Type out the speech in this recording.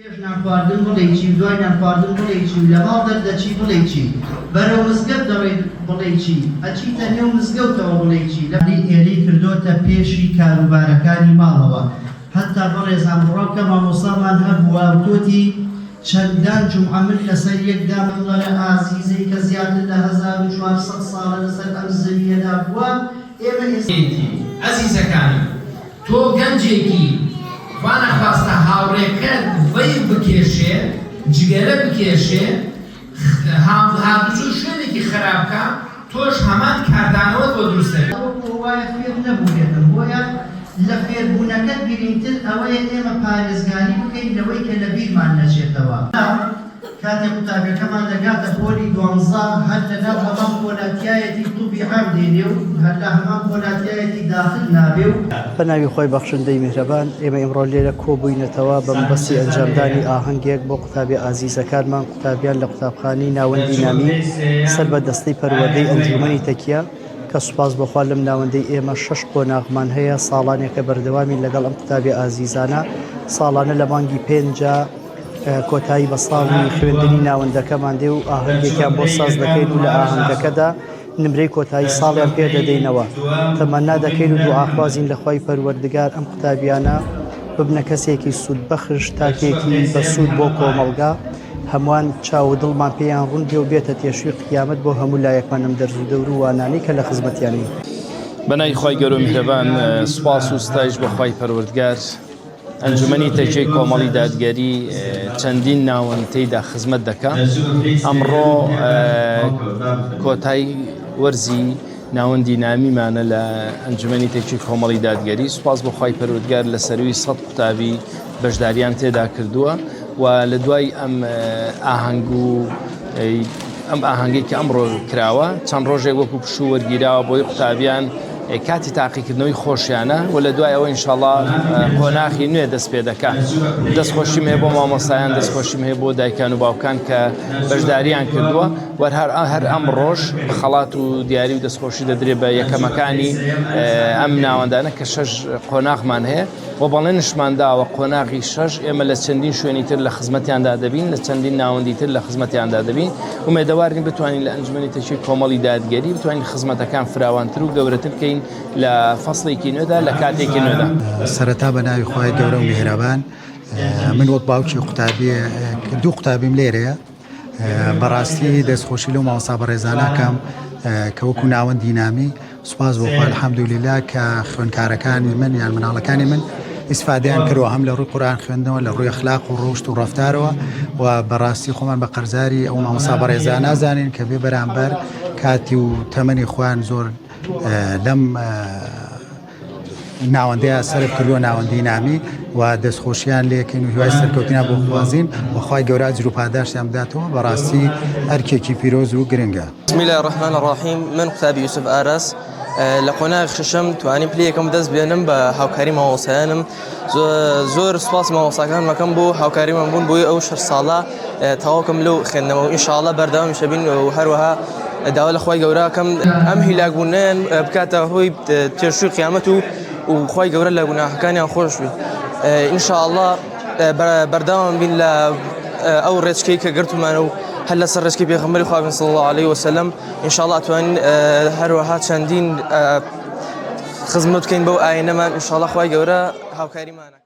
پێشنان خواردن بڵێکی دوایان خواردن بڵێکی لە ماڵ دەردەچی بڵێکی بەرەو مزگەوت دەڕێت بڵێکی ئەچیتە نێو مزگەوتەوە بڵێکی لەبی ئێرەی کردوتە پێشی کاروبارەکانی ماڵەوە هەتا بەڕێز ئەمڕۆکە مامۆستامان هەبووە وتۆتی چەندان جومعە من لەسەر یەکدا مڵەرە ئازیزەی کە زیاتر لە 1400 ساڵە لەسەر ئەم زەویەدا بووە ئێمە عەزیزەکانی تۆ گەنجێکی وانە خواستە هاوڕێکەت وەی بکێشێ جگەرە بکێشێ هاتوچوو شوێنێکی خراپکە تۆش هەمان کاردانەوەت بۆ دروستە وایە فێر نەبووێتن بۆیە لە فێربوونەکەت گرنگتر ئەوەیە ئێمە پارێزگاری بکەین لەوەی کە لە بیرمان نەچێتەوە کاتێک قوتابیەکەمان دەگاتە پۆلی 12 هەر لەناو هەمان پۆلاتیایەتی تووبی عام دێنێ و هەر لە هەمان پۆلاتیایەتی داخل نابێ و بەناوی خۆی بەخشندەی میهرەبان ئێمە ئێمڕۆ لێرە کۆبووینەتەوە بە مەبەستی ئەنجامدانی ئاهەنگێک بۆ قوتابی ئازیزەکانمان قوتابیان لە قوتابخانەی ناوەندی نامی سەر بە دەستەی پەروەردەی ئەنجومەنی تەکیە کە سوپاس بەخوا لەم ناوەندەی ئێمە 6 قۆناغمان هەیە ساڵانێکە بەردەوامی لەگەڵ ئەم قوتابی ئازیزانە ساڵانە لە مانگی 5 کۆتایی بە ساڵی خوێندنی ناوەندەکەمان دێ و ئاهەنگێکیان بۆ ساز دەکەین و لە ئاهەنگەکەدا نمرەی کۆتایی ساڵیان پێ دەدەینەوە تەمەنا دەکەین و دوعاخوازین لە خوای پەروەردگار ئەم قوتابیانە ببنە کەسێکی سوودبەخش تاکێکی بە سوود بۆ کۆمەڵگا هەمووان چاو دڵمان پێیان ڕوون دێ و بێتە تێشوی قیامەت بۆ هەموو لایەکمان ئەم دەرز و دەور و وانانەی کە لە خزمەتیانی بەنای خی گەورە میهرەبان سوپاس و ستایش بە خوای پەروەردگار ئەنجومەنی تەکیەی کۆمەڵی دادگەری چەندین ناوەند تێیدا خزمەت دەکا ئەمڕۆ کۆتایی وەرزی ناوەندی نامیمانە لە ئەنجومەنی تەکیەی کۆمەڵی دادگەری سوپاس بە خوای پەروەردگار لە سەروی 100 قوتابی بەشداریان تێدا کردووە و لە دوای ئەم ئاهەنگ و ئەم ئاهەنگی کە ئەمڕۆ کراوە چەند ڕۆژێک وەکو پشوو وەرگیراوە بۆی قوتابیان کاتی تاقیکردنەوەی خۆشیانە و لە دوای ئەوە ئینشاءڵڵا قۆناغی نوێ دەست پێ دەکا دەستخۆشیم هەیە بۆ مامۆستایان دەستخۆشیم هەیە بۆ دایکان و باوکان کە بەشداریان کردووە و هەر ئەم ڕۆژ خەڵات و دیاری و دەستخۆشی دەدرێت بە یەکەمەکانی ئەم ناوەندانە کە 6 قۆناغمان هەیە و بەڵێنشمان داوە قۆناغی 6 ئێمە لە چەندین شوێنی تر لە خزمەتیاندا دەبین لە چەندین ناوەندی تر لە خزمەتیاندا دەبین ومێدەوارین بتوانین لە ئەنجومەنی تەکیەی کۆمەڵی دادگەری بتوانین خزمەتەکان فراوانتر و گەورەتر بکەین لە فەسڵێکی نوێدا لە کاتێکی نوێدا سەرەتا بەناوی خۆی گەورە و میهرەبان من وەک باوکی قوتابی دوو قوتابیم لێرەیە بەڕاستی دەستخۆشی لەو مامۆستا بەڕێزانەکەم کە وەکو ناوەندی نامی سوپاس بۆ خوا الحەمدوللیلا کە خوێندکارەکانی من یان مناڵەکانی من ئیسفادەیان کردووە هەم لە ڕووی قورئان خوێندنەوە لە ڕووی ئەخلاق و ڕۆشت و ڕەفتارەوە و بەڕاستی خۆمان بە قەرزاری ئەو مامۆستا بەڕێزان نازانین کە بێ بەرامبەر کاتی و تەمەنی خۆیان زۆر لەم ناوەندەیە سەرف کردووە ناوەندی نامی و دەستخۆشییان لێکەین و هیوای سەرکەوتنیان بۆ خوازین بەخوای گەورە ئەجر و پاداشتیان بداتەوە بەڕاستی ئەرکێکی پیرۆز و گرنگە. بسم الله الرحمن الرحیم من قوتابی یوسف ئاراس لە قۆناغی شەشەم توانیم پلەیەکەم دەست بێنم بە هاوکاری مامۆستایانم زۆر سوپاس مامۆستاکانمەکەم بۆ هاوکاریمان بوون بۆی ئەو 6 ساڵە تەواوکەم لەو خوێندنەوە و ئینشاءڵڵا بەردەوامیش بین و هەروەها داوا لە خوای گەورەکەم ئەم هیلاکبوونیان بکاتە هۆی تێشوی قیامەت و خوای گەورە لە گوناحەکانیان خۆش بێ ئینشاءڵڵا بەردەوام بین لە ئەو ڕێچکەی کە گرتومانە و هەر لەسەر ڕێچکەی پێغەمبەری خوا بن صلی الله علیه وسلم ئینشاءڵڵا توانین هەروەها چەندین خزمەت بکەین بەو ئاینەمان ئینشاءڵڵا خوای گەورە هاوکاریمانە